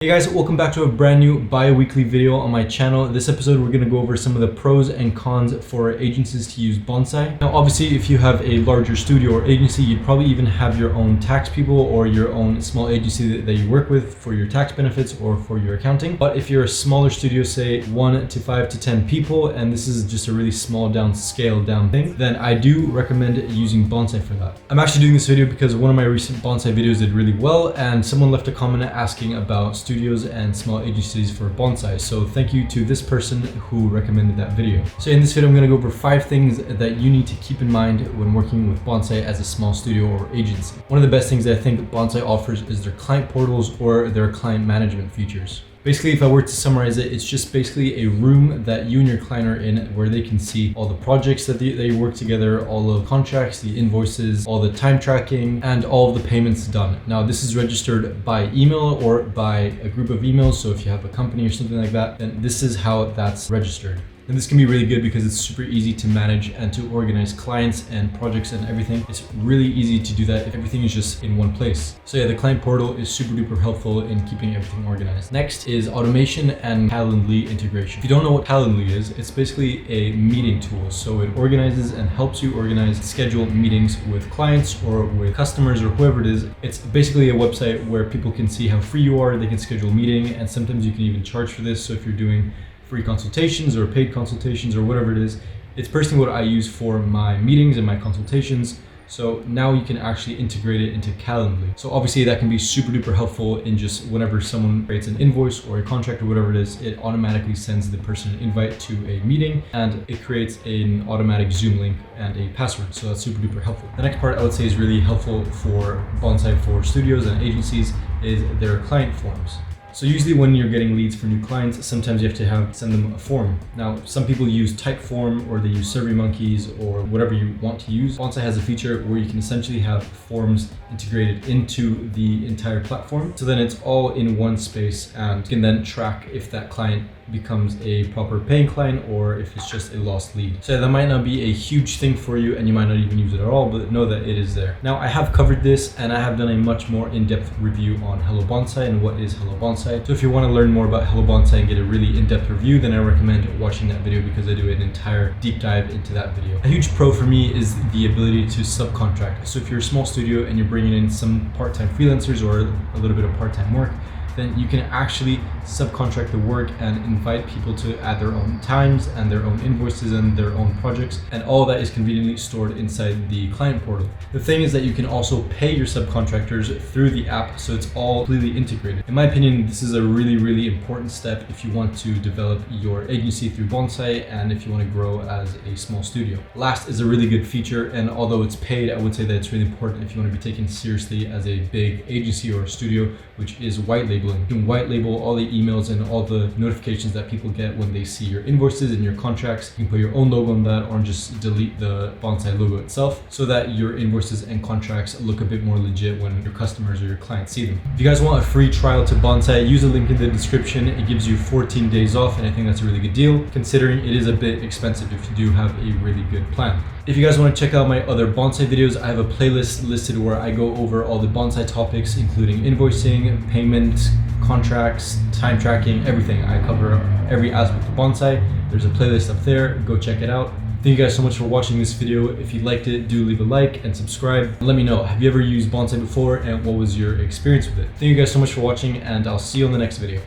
Hey guys, welcome back to a brand new bi-weekly video on my channel. This episode we're going to go over some of the pros and cons for agencies to use Bonsai. Now obviously if you have a larger studio or agency, you'd probably even have your own tax people or your own small agency that you work with for your tax benefits or for your accounting. But if you're a smaller studio, say 1 to 5 to 10 people, and this is just a really small scaled down thing, then I do recommend using Bonsai for that. I'm actually doing this video because one of my recent Bonsai videos did really well and someone left a comment asking about studios and small agencies for Bonsai. So thank you to this person who recommended that video. So in this video, I'm going to go over 5 things that you need to keep in mind when working with Bonsai as a small studio or agency. One of the best things that I think Bonsai offers is their client portals or their client management features. Basically, if I were to summarize it, it's just basically a room that you and your client are in where they can see all the projects that they work together, all the contracts, the invoices, all the time tracking, and all of the payments done. Now, this is registered by email or by a group of emails. So if you have a company or something like that, then this is how that's registered. And this can be really good because it's super easy to manage and to organize clients and projects and everything. It's really easy to do that if everything is just in one place. So yeah, the client portal is super duper helpful in keeping everything organized. Next is automation and Calendly integration. If you don't know what Calendly is, it's basically a meeting tool. So it organizes and helps you organize, schedule meetings with clients or with customers or whoever it is. It's basically a website where people can see how free you are, they can schedule a meeting, and sometimes you can even charge for this. So if you're doing free consultations or paid consultations or whatever it is, it's personally what I use for my meetings and my consultations. So now you can actually integrate it into Calendly. So obviously that can be super duper helpful in just whenever someone creates an invoice or a contract or whatever it is, it automatically sends the person an invite to a meeting and it creates an automatic Zoom link and a password. So that's super duper helpful. The next part I would say is really helpful for Bonsai for studios and agencies is their client forms. So usually when you're getting leads for new clients, sometimes you have to send them a form. Now, some people use Typeform or they use SurveyMonkeys or whatever you want to use. Bonsai has a feature where you can essentially have forms integrated into the entire platform. So then it's all in one space and you can then track if that client becomes a proper paying client or if it's just a lost lead. So that might not be a huge thing for you and you might not even use it at all, but know that it is there. Now I have covered this and I have done a much more in-depth review on Hello Bonsai and what is Hello Bonsai. So if you want to learn more about Hello Bonsai and get a really in-depth review, then I recommend watching that video because I do an entire deep dive into that video. A huge pro for me is the ability to subcontract. So if you're a small studio and you're bringing in some part-time freelancers or a little bit of part-time work, then you can actually subcontract the work and invite people to add their own times and their own invoices and their own projects, and all of that is conveniently stored inside the client portal. The thing is that you can also pay your subcontractors through the app, so it's all completely integrated. In my opinion, this is a really important step if you want to develop your agency through Bonsai and if you want to grow as a small studio. Last is a really good feature, and although it's paid, I would say that it's really important if you want to be taken seriously as a big agency or studio, which is white labeling. You can white label all the emails and all the notifications that people get when they see your invoices and your contracts. You can put your own logo on that or just delete the Bonsai logo itself so that your invoices and contracts look a bit more legit when your customers or your clients see them. If you guys want a free trial to Bonsai, use the link in the description. It gives you 14 days off and I think that's a really good deal considering it is a bit expensive if you do have a really good plan. If you guys want to check out my other Bonsai videos, I have a playlist listed where I go over all the Bonsai topics, including invoicing, payment, contracts, time tracking, everything. I cover every aspect of Bonsai. There's a playlist up there. Go check it out. Thank you guys so much for watching this video. If you liked it, do leave a like and subscribe. Let me know, have you ever used Bonsai before and what was your experience with it? Thank you guys so much for watching and I'll see you on the next video.